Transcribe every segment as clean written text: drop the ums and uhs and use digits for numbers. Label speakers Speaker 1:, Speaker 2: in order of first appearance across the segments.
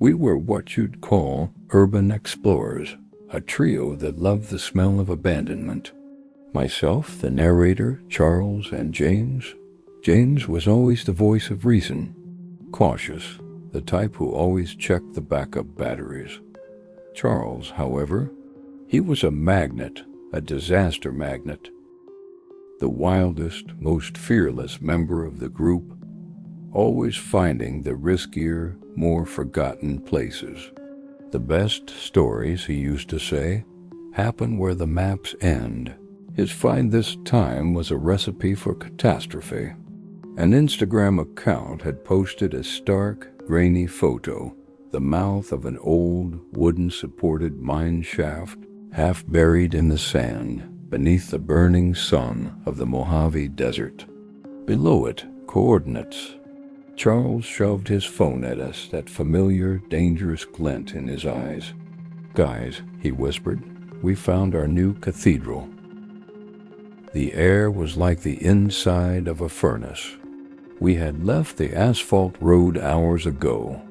Speaker 1: We were what you'd call urban explorers, a trio that loved the smell of abandonment. Myself, the narrator, Charles, and James. James was always the voice of reason, cautious, the type who always checked the backup batteries. Charles, however, he was a magnet, a disaster magnet. The wildest, most fearless member of the group, always finding the riskier, more forgotten places. The best stories, he used to say, happen where the maps end. His find this time was a recipe for catastrophe. An Instagram account had posted a stark, grainy photo, the mouth of an old, wooden-supported mine shaft, half buried in the sand, beneath the burning sun of the Mojave Desert. Below it, coordinates. Charles shoved his phone at us, that familiar, dangerous glint in his eyes. "Guys," he whispered, "we found our new cathedral." The air was like the inside of a furnace. We had left the asphalt road hours ago.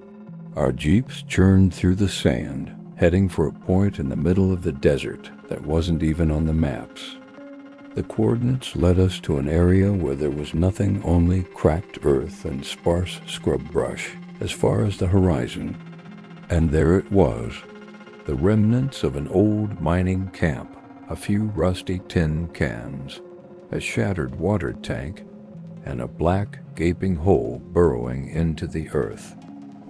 Speaker 1: Our jeeps churned through the sand, heading for a point in the middle of the desert that wasn't even on the maps. The coordinates led us to an area where there was nothing, only cracked earth and sparse scrub brush as far as the horizon. And there it was, the remnants of an old mining camp, a few rusty tin cans, a shattered water tank, and a black, gaping hole burrowing into the earth.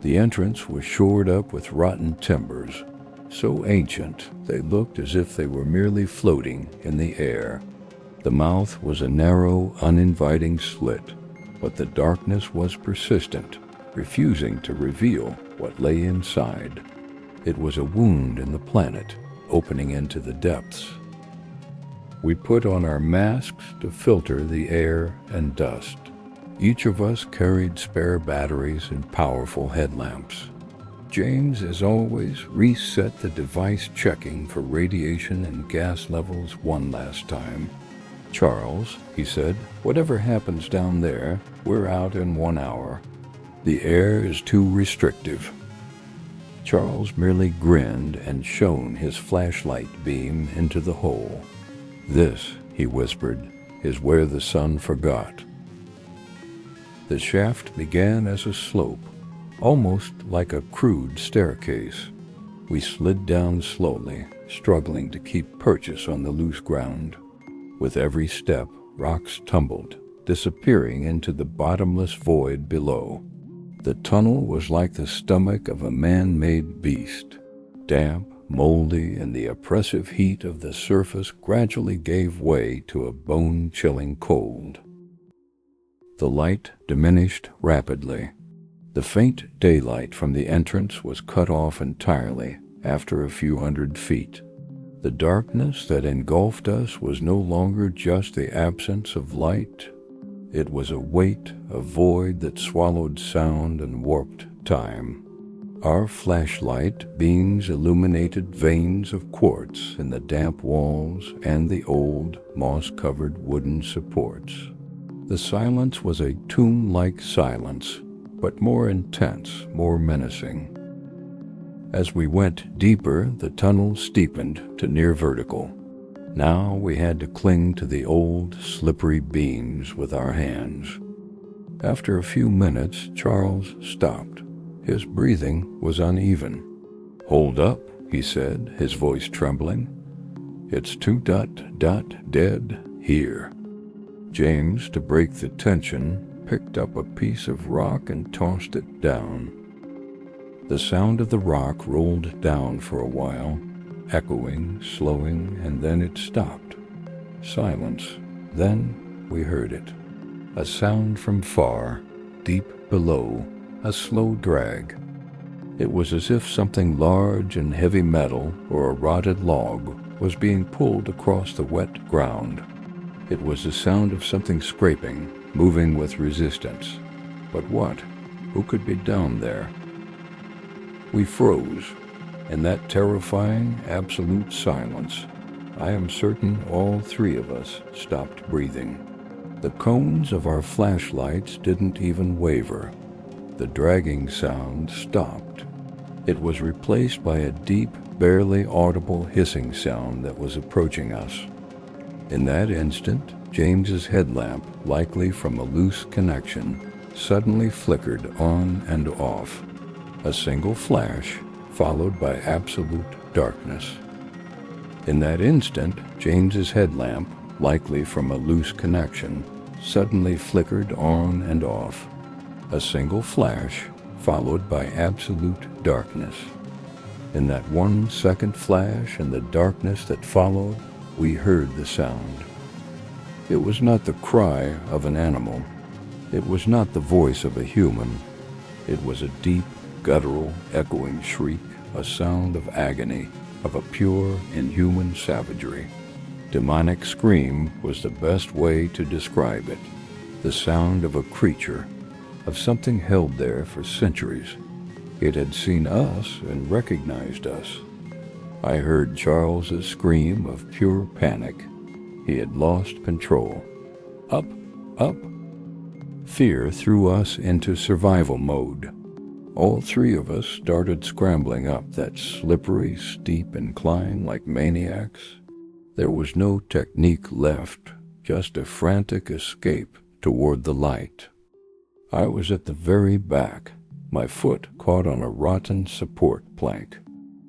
Speaker 1: The entrance was shored up with rotten timbers, so ancient they looked as if they were merely floating in the air. The mouth was a narrow, uninviting slit, but the darkness was persistent, refusing to reveal what lay inside. It was a wound in the planet, opening into the depths. We put on our masks to filter the air and dust. Each of us carried spare batteries and powerful headlamps. James, as always, reset the device, checking for radiation and gas levels one last time. "Charles," he said, "whatever happens down there, we're out in 1 hour. The air is too restrictive." Charles merely grinned and shone his flashlight beam into the hole. "This," he whispered, "is where the sun forgot." The shaft began as a slope, almost like a crude staircase. We slid down slowly, struggling to keep purchase on the loose ground. With every step, rocks tumbled, disappearing into the bottomless void below. The tunnel was like the stomach of a man-made beast. Damp, moldy, and the oppressive heat of the surface gradually gave way to a bone-chilling cold. The light diminished rapidly. The faint daylight from the entrance was cut off entirely after a few hundred feet. The darkness that engulfed us was no longer just the absence of light. It was a weight, a void that swallowed sound and warped time. Our flashlight beams illuminated veins of quartz in the damp walls and the old, moss-covered wooden supports. The silence was a tomb-like silence, but more intense, more menacing. As we went deeper, the tunnel steepened to near vertical. Now we had to cling to the old, slippery beams with our hands. After a few minutes, Charles stopped. His breathing was uneven. "Hold up," he said, his voice trembling. "It's dead here." James, to break the tension, picked up a piece of rock and tossed it down. The sound of the rock rolled down for a while, echoing, slowing, and then it stopped. Silence. Then we heard it. A sound from far, deep below, a slow drag. It was as if something large and heavy metal or a rotted log was being pulled across the wet ground. It was the sound of something scraping, moving with resistance. But what? Who could be down there? We froze. In that terrifying, absolute silence, I am certain all three of us stopped breathing. The cones of our flashlights didn't even waver. The dragging sound stopped. It was replaced by a deep, barely audible hissing sound that was approaching us. In that instant, James's headlamp, likely from a loose connection, suddenly flickered on and off. A single flash, followed by absolute darkness. In that instant, James's headlamp, likely from a loose connection, suddenly flickered on and off. A single flash, followed by absolute darkness. In that 1 second flash and the darkness that followed, we heard the sound. It was not the cry of an animal. It was not the voice of a human. It was a deep, guttural, echoing shriek, a sound of agony, of a pure, inhuman savagery. Demonic scream was the best way to describe it. The sound of a creature, of something held there for centuries. It had seen us and recognized us. I heard Charles's scream of pure panic. He had lost control. Up, up. Fear threw us into survival mode. All three of us started scrambling up that slippery, steep incline like maniacs. There was no technique left, just a frantic escape toward the light. I was at the very back, my foot caught on a rotten support plank.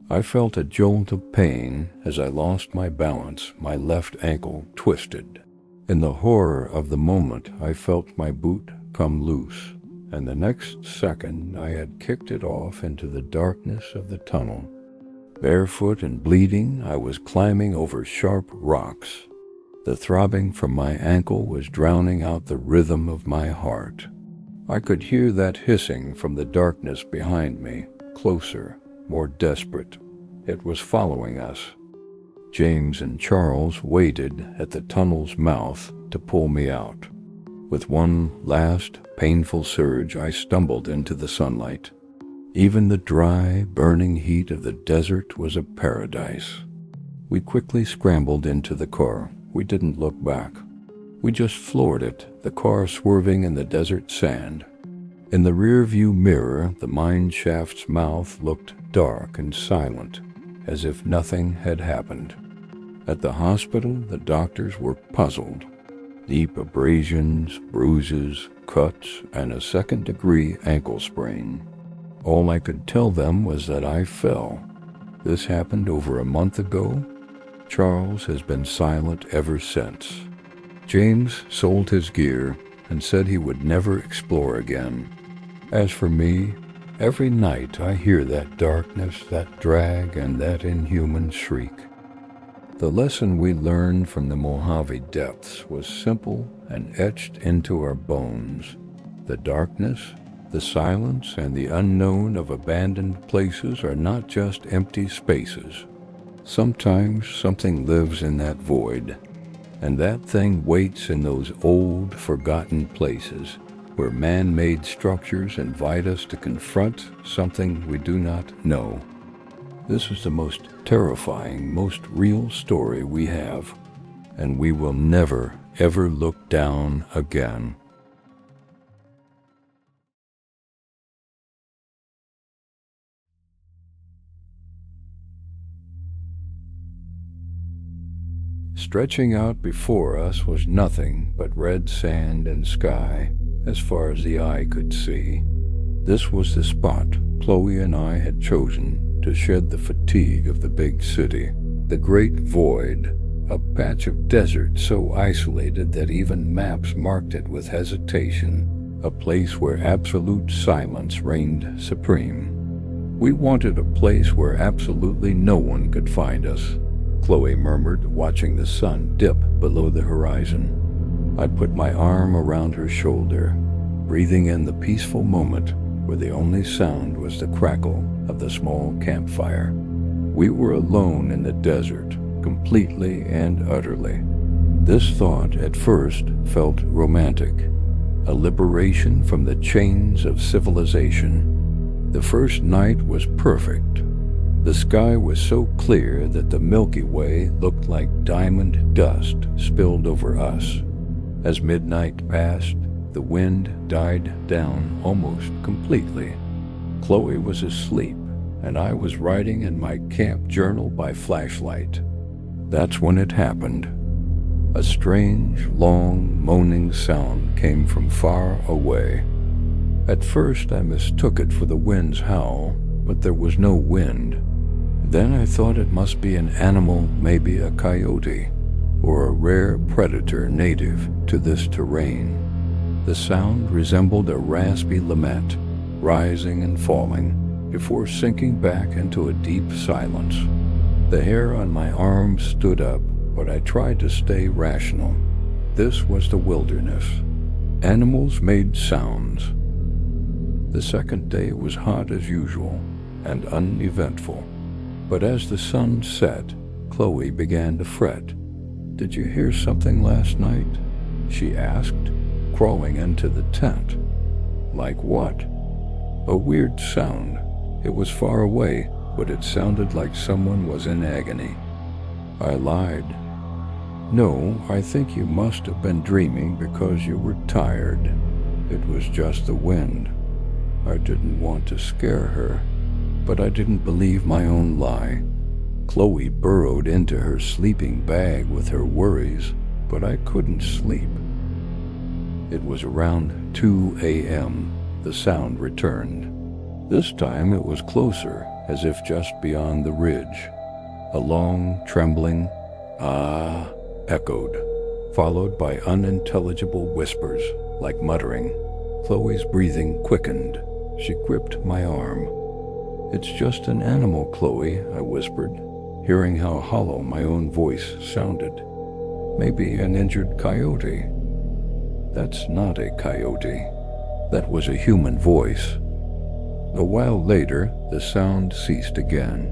Speaker 1: I felt a jolt of pain as I lost my balance, my left ankle twisted. In the horror of the moment, I felt my boot come loose, and the next second I had kicked it off into the darkness of the tunnel. Barefoot and bleeding, I was climbing over sharp rocks. The throbbing from my ankle was drowning out the rhythm of my heart. I could hear that hissing from the darkness behind me, closer, more desperate. It was following us. James and Charles waited at the tunnel's mouth to pull me out. With one last, painful surge, I stumbled into the sunlight. Even the dry, burning heat of the desert was a paradise. We quickly scrambled into the car. We didn't look back. We just floored it, the car swerving in the desert sand. In the rear-view mirror, the mine shaft's mouth looked dark and silent, as if nothing had happened. At the hospital, the doctors were puzzled. Deep abrasions, bruises, cuts, and a second-degree ankle sprain. All I could tell them was that I fell. This happened over a month ago. Charles has been silent ever since. James sold his gear and said he would never explore again. As for me, every night I hear that darkness, that drag, and that inhuman shriek. The lesson we learned from the Mojave depths was simple and etched into our bones. The darkness, the silence, and the unknown of abandoned places are not just empty spaces. Sometimes something lives in that void, and that thing waits in those old, forgotten places where man-made structures invite us to confront something we do not know. This is the most terrifying, most real story we have, and we will never, ever look down again. Stretching out before us was nothing but red sand and sky, as far as the eye could see. This was the spot Chloe and I had chosen to shed the fatigue of the big city, the great void, a patch of desert so isolated that even maps marked it with hesitation, a place where absolute silence reigned supreme. We wanted a place where absolutely no one could find us, Chloe murmured, watching the sun dip below the horizon. I put my arm around her shoulder, breathing in the peaceful moment where the only sound was the crackle of the small campfire. We were alone in the desert, completely and utterly. This thought at first felt romantic, a liberation from the chains of civilization. The first night was perfect. The sky was so clear that the Milky Way looked like diamond dust spilled over us. As midnight passed, the wind died down almost completely. Chloe was asleep, and I was writing in my camp journal by flashlight. That's when it happened. A strange, long, moaning sound came from far away. At first I mistook it for the wind's howl, but there was no wind. Then I thought it must be an animal, maybe a coyote, or a rare predator native to this terrain. The sound resembled a raspy lament, rising and falling, before sinking back into a deep silence. The hair on my arm stood up, but I tried to stay rational. This was the wilderness. Animals made sounds. The second day was hot as usual and uneventful. But as the sun set, Chloe began to fret. "Did you hear something last night?" she asked, crawling into the tent. "Like what?" "A weird sound. It was far away, but it sounded like someone was in agony." I lied. "No, I think you must have been dreaming because you were tired. It was just the wind." I didn't want to scare her, but I didn't believe my own lie. Chloe burrowed into her sleeping bag with her worries, but I couldn't sleep. It was around 2 a.m. the sound returned. This time it was closer, as if just beyond the ridge. A long, trembling "ah" echoed, followed by unintelligible whispers, like muttering. Chloe's breathing quickened. She gripped my arm. "It's just an animal, Chloe," I whispered, hearing how hollow my own voice sounded. "Maybe an injured coyote." "That's not a coyote. That was a human voice." A while later, the sound ceased again.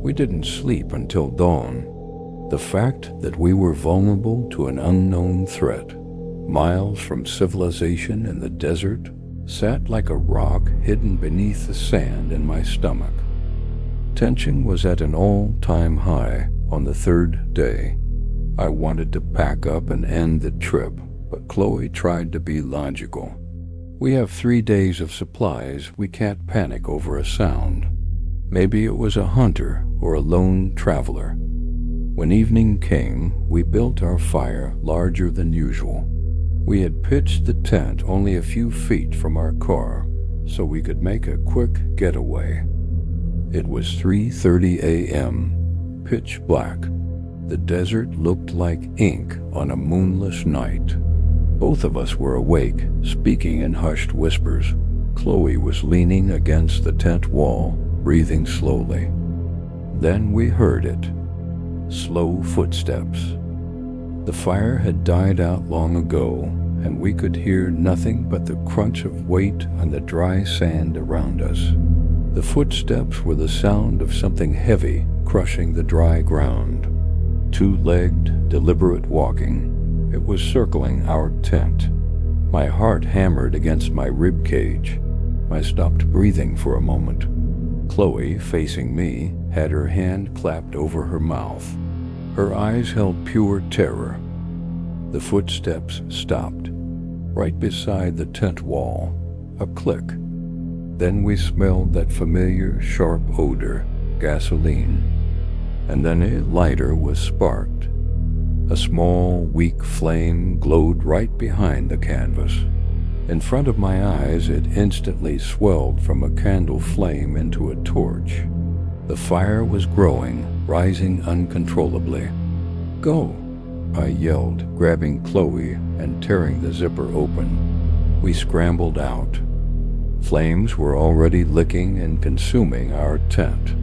Speaker 1: We didn't sleep until dawn. The fact that we were vulnerable to an unknown threat, miles from civilization in the desert, sat like a rock hidden beneath the sand in my stomach. Tension was at an all-time high on the third day. I wanted to pack up and end the trip, but Chloe tried to be logical. "We have 3 days of supplies. We can't panic over a sound." Maybe it was a hunter or a lone traveler. When evening came, we built our fire larger than usual. We had pitched the tent only a few feet from our car, so we could make a quick getaway. It was 3:30 a.m., pitch black. The desert looked like ink on a moonless night. Both of us were awake, speaking in hushed whispers. Chloe was leaning against the tent wall, breathing slowly. Then we heard it. Slow footsteps. The fire had died out long ago, and we could hear nothing but the crunch of weight on the dry sand around us. The footsteps were the sound of something heavy crushing the dry ground. Two-legged, deliberate walking. It was circling our tent. My heart hammered against my rib cage. I stopped breathing for a moment. Chloe, facing me, had her hand clapped over her mouth. Her eyes held pure terror. The footsteps stopped, right beside the tent wall. A click. Then we smelled that familiar, sharp odor, gasoline. And then a lighter was sparked. A small, weak flame glowed right behind the canvas. In front of my eyes, it instantly swelled from a candle flame into a torch. The fire was growing, rising uncontrollably. "Go!" I yelled, grabbing Chloe and tearing the zipper open. We scrambled out. Flames were already licking and consuming our tent.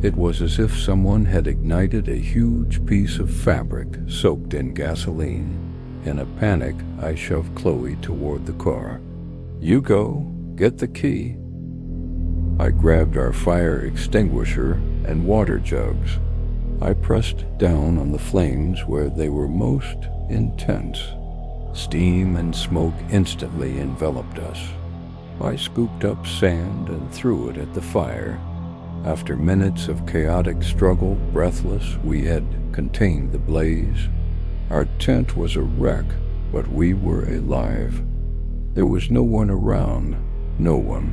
Speaker 1: It was as if someone had ignited a huge piece of fabric soaked in gasoline. In a panic, I shoved Chloe toward the car. "You go. Get the key." I grabbed our fire extinguisher and water jugs. I pressed down on the flames where they were most intense. Steam and smoke instantly enveloped us. I scooped up sand and threw it at the fire. After minutes of chaotic struggle, breathless, we had contained the blaze. Our tent was a wreck, but we were alive. There was no one around, no one.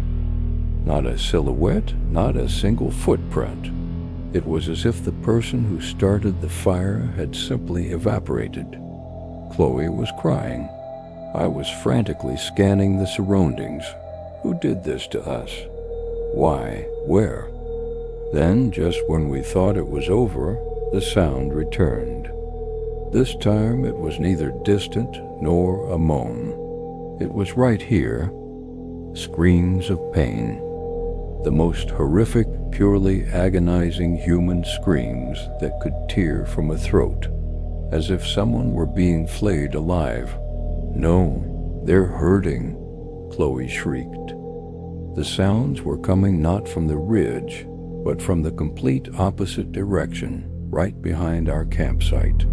Speaker 1: Not a silhouette, not a single footprint. It was as if the person who started the fire had simply evaporated. Chloe was crying. I was frantically scanning the surroundings. Who did this to us? Why? Where? Then, just when we thought it was over, the sound returned. This time it was neither distant nor a moan. It was right here. Screams of pain. The most horrific, purely agonizing human screams that could tear from a throat, as if someone were being flayed alive. No, they're hurting, Chloe shrieked. The sounds were coming not from the ridge, but from the complete opposite direction, right behind our campsite.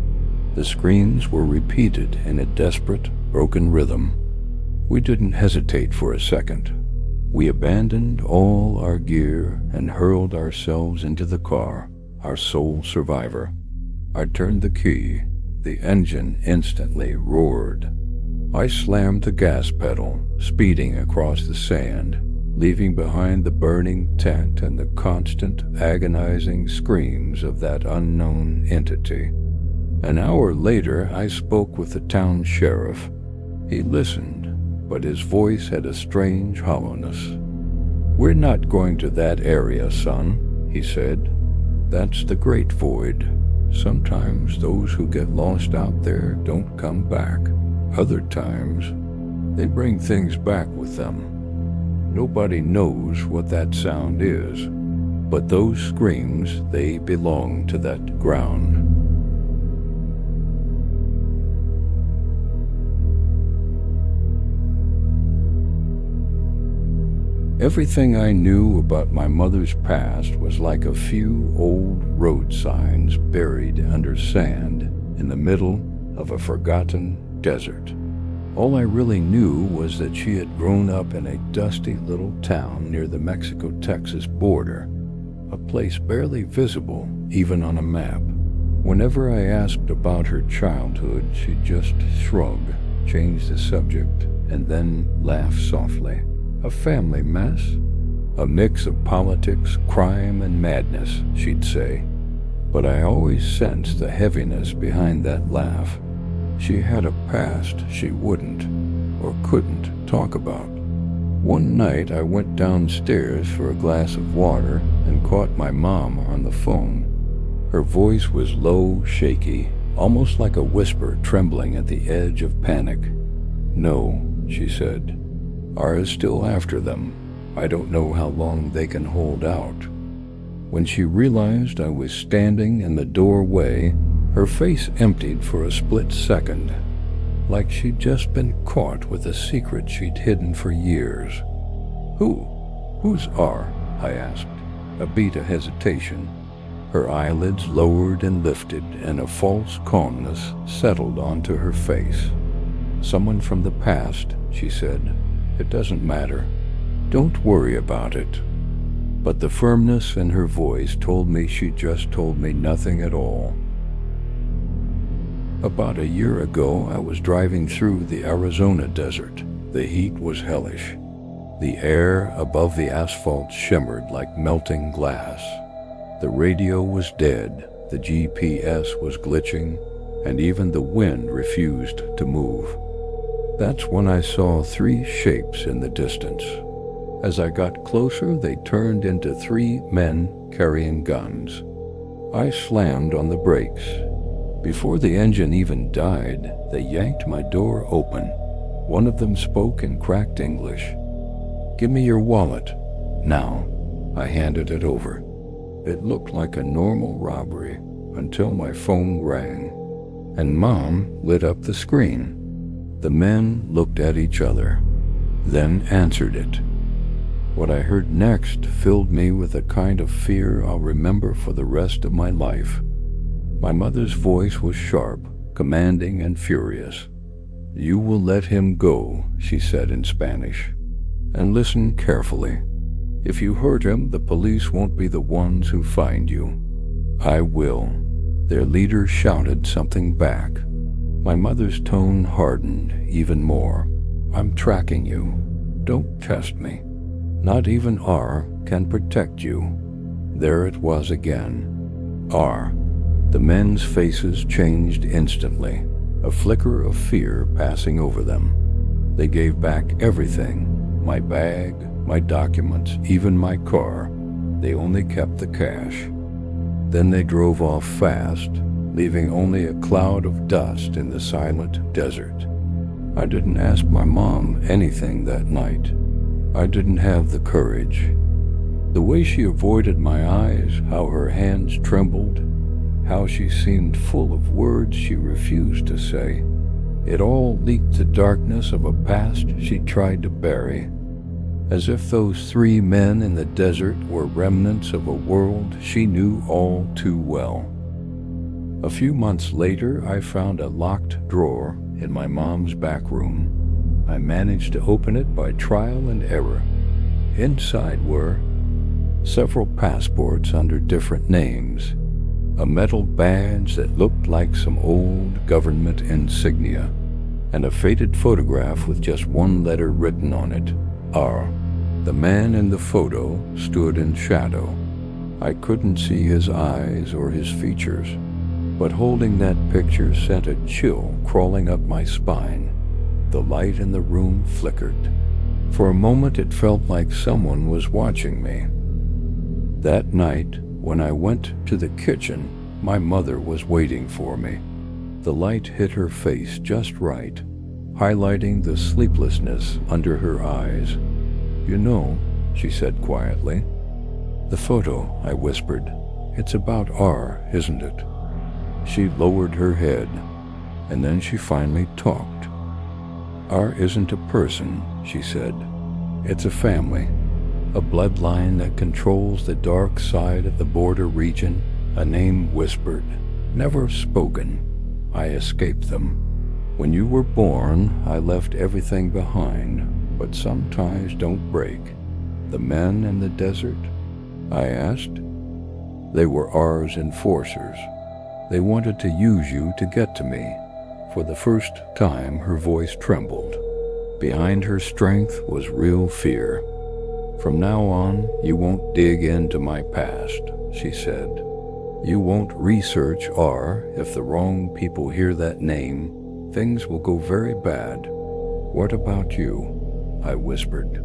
Speaker 1: The screams were repeated in a desperate, broken rhythm. We didn't hesitate for a second. We abandoned all our gear and hurled ourselves into the car, our sole survivor. I turned the key. The engine instantly roared. I slammed the gas pedal, speeding across the sand, leaving behind the burning tent and the constant, agonizing screams of that unknown entity. An hour later, I spoke with the town sheriff. He listened, but his voice had a strange hollowness. "We're not going to that area, son," he said. "That's the Great Void. Sometimes those who get lost out there don't come back. Other times, they bring things back with them. Nobody knows what that sound is, but those screams, they belong to that ground." Everything I knew about my mother's past was like a few old road signs buried under sand in the middle of a forgotten desert. All I really knew was that she had grown up in a dusty little town near the Mexico-Texas border, a place barely visible even on a map. Whenever I asked about her childhood, she'd just shrug, change the subject, and then laugh softly. "A family mess, a mix of politics, crime, and madness," she'd say. But I always sensed the heaviness behind that laugh. She had a past she wouldn't, or couldn't, talk about. One night I went downstairs for a glass of water and caught my mom on the phone. Her voice was low, shaky, almost like a whisper trembling at the edge of panic. "No," she said. "R is still after them. I don't know how long they can hold out." When she realized I was standing in the doorway, her face emptied for a split second, like she'd just been caught with a secret she'd hidden for years. Who's R?" I asked, a beat of hesitation. Her eyelids lowered and lifted, and a false calmness settled onto her face. "Someone from the past," she said. "It doesn't matter. Don't worry about it." But the firmness in her voice told me she just told me nothing at all. About a year ago, I was driving through the Arizona desert. The heat was hellish. The air above the asphalt shimmered like melting glass. The radio was dead, the GPS was glitching, and even the wind refused to move. That's when I saw 3 shapes in the distance. As I got closer, they turned into 3 men carrying guns. I slammed on the brakes. Before the engine even died, they yanked my door open. One of them spoke in cracked English. "Give me your wallet. Now." I handed it over. It looked like a normal robbery until my phone rang, and Mom lit up the screen. The men looked at each other, then answered it. What I heard next filled me with a kind of fear I'll remember for the rest of my life. My mother's voice was sharp, commanding, and furious. "You will let him go," she said in Spanish. "And listen carefully. If you hurt him, the police won't be the ones who find you. I will." Their leader shouted something back. My mother's tone hardened even more. "I'm tracking you. Don't test me. Not even R can protect you. There it was again. R. The men's faces changed instantly, a flicker of fear passing over them. They gave back everything, my bag, my documents, even my car. They only kept the cash. Then they drove off fast, leaving only a cloud of dust in the silent desert. I didn't ask my mom anything that night. I didn't have the courage. The way she avoided my eyes, how her hands trembled, how she seemed full of words she refused to say. It all leaked the darkness of a past she tried to bury, as if those 3 men in the desert were remnants of a world she knew all too well. A few months later, I found a locked drawer in my mom's back room. I managed to open it by trial and error. Inside were several passports under different names, a metal badge that looked like some old government insignia, and a faded photograph with just one letter written on it, R. The man in the photo stood in shadow. I couldn't see his eyes or his features, but holding that picture sent a chill crawling up my spine. The light in the room flickered. For a moment it felt like someone was watching me. That night, when I went to the kitchen, my mother was waiting for me. The light hit her face just right, highlighting the sleeplessness under her eyes. "You know," she said quietly. "The photo," I whispered. "It's about R, isn't it?" She lowered her head, and then she finally talked. "R isn't a person," she said. "It's a family, a bloodline that controls the dark side of the border region, a name whispered, never spoken. I escaped them. When you were born, I left everything behind, but some ties don't break." "The men in the desert?" I asked. "They were R's enforcers. They wanted to use you to get to me." For the first time, her voice trembled. Behind her strength was real fear. "From now on, you won't dig into my past," she said. "You won't research R. If the wrong people hear that name, things will go very bad." "What about you?" I whispered.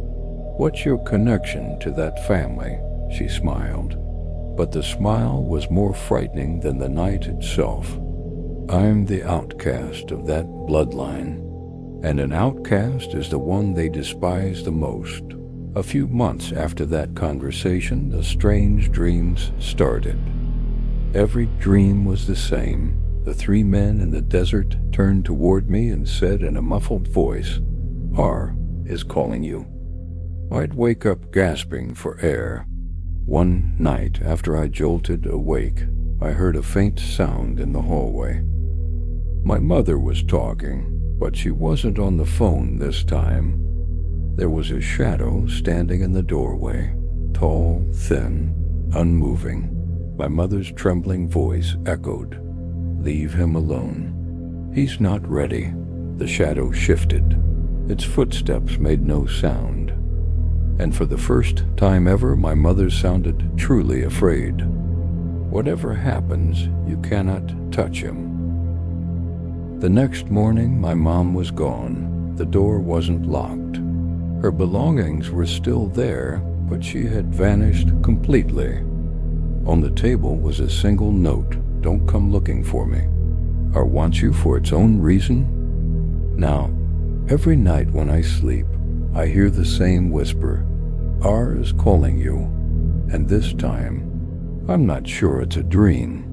Speaker 1: "What's your connection to that family?" She smiled. But the smile was more frightening than the night itself. "I'm the outcast of that bloodline, and an outcast is the one they despise the most." A few months after that conversation, the strange dreams started. Every dream was the same. The 3 men in the desert turned toward me and said in a muffled voice, "R is calling you." I'd wake up gasping for air. One night, after I jolted awake, I heard a faint sound in the hallway. My mother was talking, but she wasn't on the phone this time. There was a shadow standing in the doorway, tall, thin, unmoving. My mother's trembling voice echoed, "Leave him alone. He's not ready." The shadow shifted. Its footsteps made no sound. And for the first time ever, my mother sounded truly afraid. "Whatever happens, you cannot touch him." The next morning, my mom was gone. The door wasn't locked. Her belongings were still there, but she had vanished completely. On the table was a single note, "Don't come looking for me. R wants you for its own reason." Now, every night when I sleep, I hear the same whisper, "R is calling you." And this time, I'm not sure it's a dream.